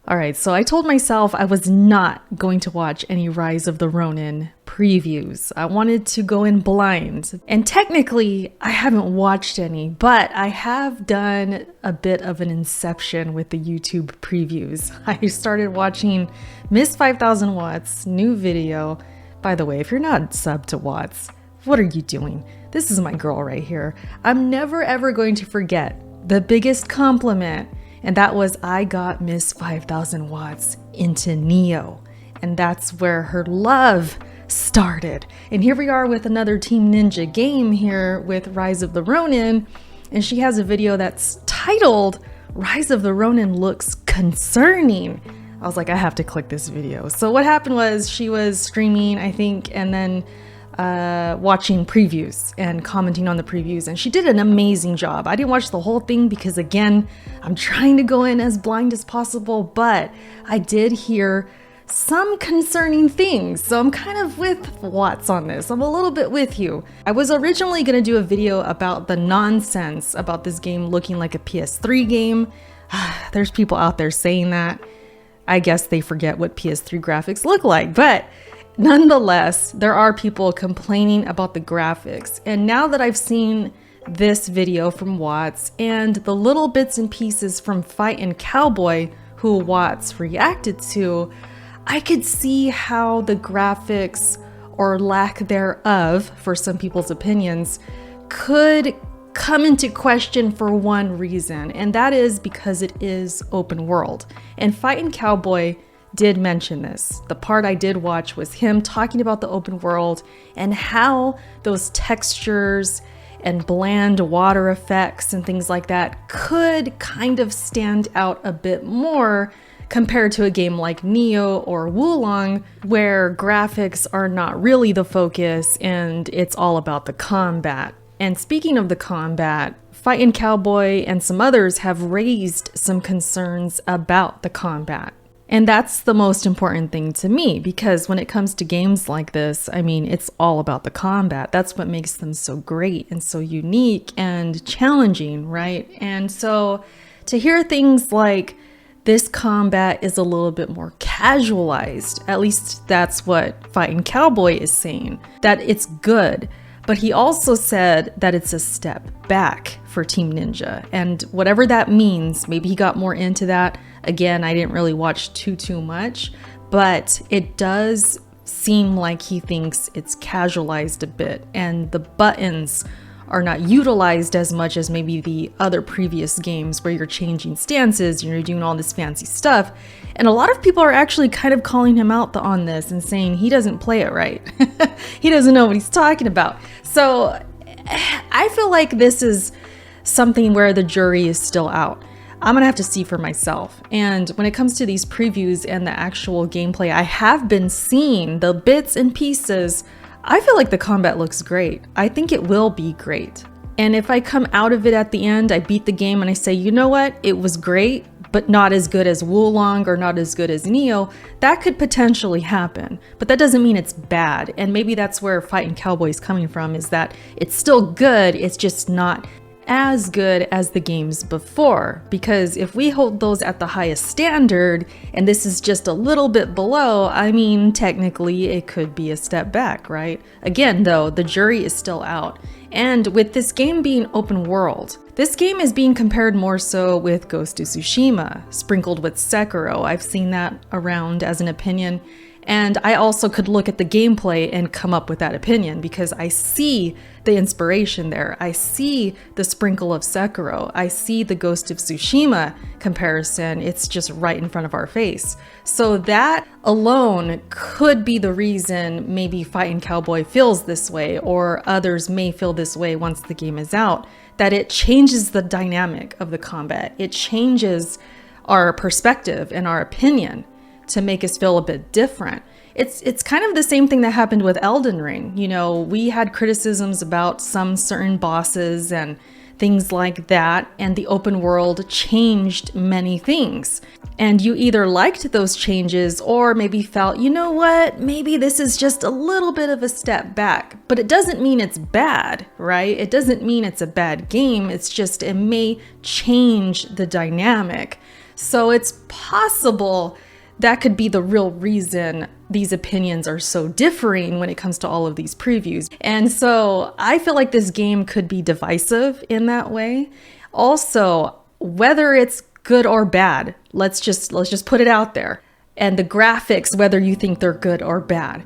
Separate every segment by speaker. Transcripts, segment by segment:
Speaker 1: All right, so I told myself I was not going to watch any Rise of the Ronin previews. I wanted to go in blind. And technically, I haven't watched any, but I have done a bit of an inception with the YouTube previews. I started watching Miss 5000 Watts' new video. By the way, if you're not subbed to Watts, what are you doing? This is my girl right here. I'm never ever going to forget the biggest compliment, and that was I got Miss 5000 Watts into Neo. And that's where her love started. And here we are with another Team Ninja game here with Rise of the Ronin. And she has a video that's titled Rise of the Ronin Looks Concerning. I was like, I have to click this video. So what happened was she was streaming, I think, and then watching previews and commenting on the previews, and she did an amazing job. I didn't watch the whole thing because, again, I'm trying to go in as blind as possible, but I did hear some concerning things, so I'm kind of with Watts on this. I'm a little bit with you. I was originally going to do a video about the nonsense about this game looking like a PS3 game. There's people out there saying that. I guess they forget what PS3 graphics look like, but nonetheless, there are people complaining about the graphics. And now that I've seen this video from Watts and the little bits and pieces from Fightin' Cowboy, who Watts reacted to, I could see how the graphics, or lack thereof for some people's opinions, could come into question for one reason, and that is because it is open world. And Fightin' Cowboy did mention this. The part I did watch was him talking about the open world and how those textures and bland water effects and things like that could kind of stand out a bit more compared to a game like Neo or Wulong, where graphics are not really the focus and it's all about the combat. And speaking of the combat, Fightin' Cowboy and some others have raised some concerns about the combat. And that's the most important thing to me, because when it comes to games like this, I mean, it's all about the combat. That's what makes them so great and so unique and challenging, right? And so to hear things like this combat is a little bit more casualized, at least that's what Fightin' Cowboy is saying, that it's good. But he also said that it's a step back for Team Ninja, and whatever that means, maybe he got more into that. Again, I didn't really watch too much, but it does seem like he thinks it's casualized a bit, and the buttons are not utilized as much as maybe the other previous games where you're changing stances and you're doing all this fancy stuff. And a lot of people are actually kind of calling him out on this and saying he doesn't play it right. He doesn't know what he's talking about. So I feel like this is something where the jury is still out. I'm gonna have to see for myself. And when it comes to these previews and the actual gameplay, I have been seeing the bits and pieces. I feel like the combat looks great. I think it will be great. And if I come out of it at the end, I beat the game and I say, you know what, it was great, but not as good as Wulong or not as good as Neo, that could potentially happen. But that doesn't mean it's bad. And maybe that's where Fightin' Cowboy is coming from, is that it's still good, it's just not as good as the games before. Because if we hold those at the highest standard and this is just a little bit below, I mean, technically it could be a step back, right? Again, though, the jury is still out. And with this game being open world, this game is being compared more so with Ghost of Tsushima, sprinkled with Sekiro. I've seen that around as an opinion. And I also could look at the gameplay and come up with that opinion because I see the inspiration there. I see the sprinkle of Sekiro. I see the Ghost of Tsushima comparison. It's just right in front of our face. So that alone could be the reason maybe Fightin' Cowboy feels this way, or others may feel this way once the game is out, that it changes the dynamic of the combat. It changes our perspective and our opinion to make us feel a bit different. It's kind of the same thing that happened with Elden Ring. You know, we had criticisms about some certain bosses and things like that, and the open world changed many things. And you either liked those changes or maybe felt, you know what, maybe this is just a little bit of a step back. But it doesn't mean it's bad, right? It doesn't mean it's a bad game. It's just it may change the dynamic. So it's possible that could be the real reason these opinions are so differing when it comes to all of these previews. And so I feel like this game could be divisive in that way. Also, whether it's good or bad, let's just put it out there. And the graphics, whether you think they're good or bad.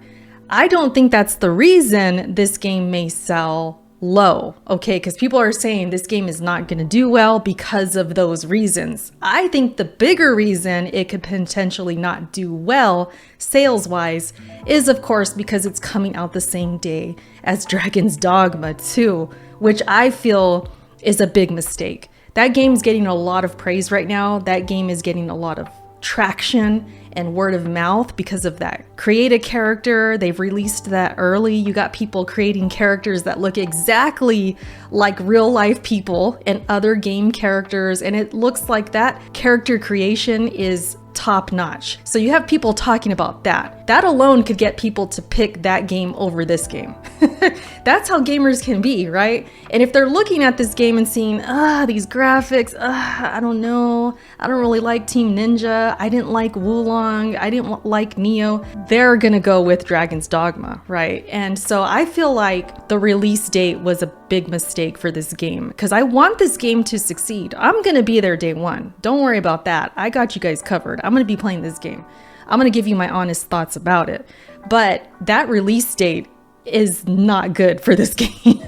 Speaker 1: I don't think that's the reason this game may sell low, okay? Because people are saying this game is not going to do well because of those reasons. I think the bigger reason it could potentially not do well sales-wise is, of course, because it's coming out the same day as Dragon's Dogma 2, which I feel is a big mistake. That game's getting a lot of praise right now. That game is getting a lot of traction and word of mouth because of that. Create a character, they've released that early. You got people creating characters that look exactly like real life people and other game characters, and it looks like that character creation is top notch. So you have people talking about that. That alone could get people to pick that game over this game. That's how gamers can be, right? And if they're looking at this game and seeing, these graphics, I don't know, I don't really like Team Ninja, I didn't like Wulong, I didn't like Neo, they're gonna go with Dragon's Dogma, right? And so I feel like the release date was a big mistake for this game because I want this game to succeed. I'm gonna be there day one. Don't worry about that. I got you guys covered. I'm gonna be playing this game. I'm gonna give you my honest thoughts about it. But that release date is not good for this game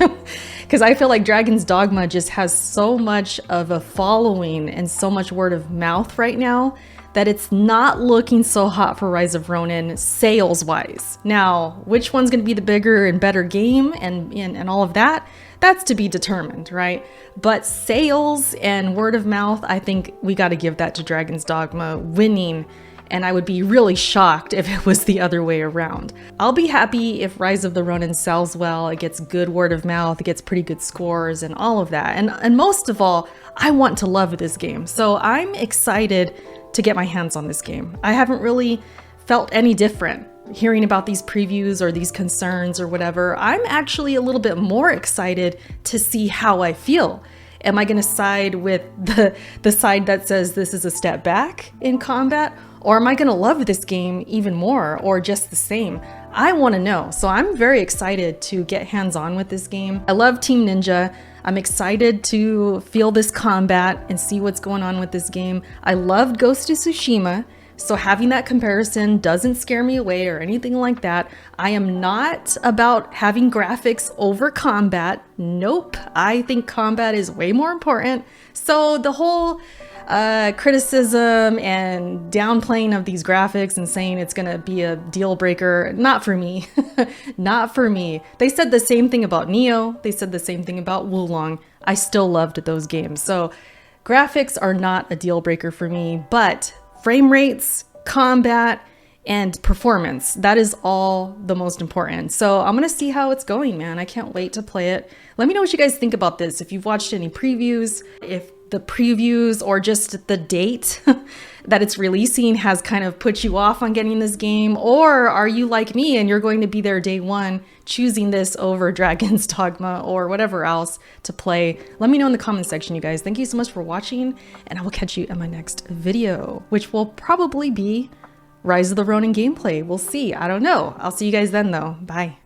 Speaker 1: because I feel like Dragon's Dogma just has so much of a following and so much word of mouth right now that it's not looking so hot for Rise of Ronin sales wise. Now, which one's gonna be the bigger and better game and all of that, that's to be determined, right? But sales and word of mouth, I think we gotta give that to Dragon's Dogma winning, and I would be really shocked if it was the other way around. I'll be happy if Rise of the Ronin sells well, it gets good word of mouth, it gets pretty good scores and all of that. And most of all, I want to love this game. So I'm excited to get my hands on this game. I haven't really felt any different hearing about these previews or these concerns or whatever. I'm actually a little bit more excited to see how I feel. Am I gonna side with the side that says this is a step back in combat? Or am I gonna love this game even more or just the same? I wanna know. So I'm very excited to get hands-on with this game. I love Team Ninja. I'm excited to feel this combat and see what's going on with this game. I loved Ghost of Tsushima, so having that comparison doesn't scare me away or anything like that. I am not about having graphics over combat. Nope, I think combat is way more important. So the whole criticism and downplaying of these graphics and saying it's gonna be a deal breaker, not for me. Not for me. They said the same thing about Neo. They said the same thing about Wulong. I still loved those games. So graphics are not a deal breaker for me, but frame rates, combat, and performance, that is all the most important. So I'm gonna see how it's going, man. I can't wait to play it. Let me know what you guys think about this. If you've watched any previews, if the previews or just the date that it's releasing has kind of put you off on getting this game, or are you like me and you're going to be there day one choosing this over Dragon's Dogma or whatever else to play? Let me know in the comment section, you guys. Thank you so much for watching, and I will catch you in my next video, which will probably be Rise of the Ronin gameplay. We'll see. I don't know. I'll see you guys then though. Bye.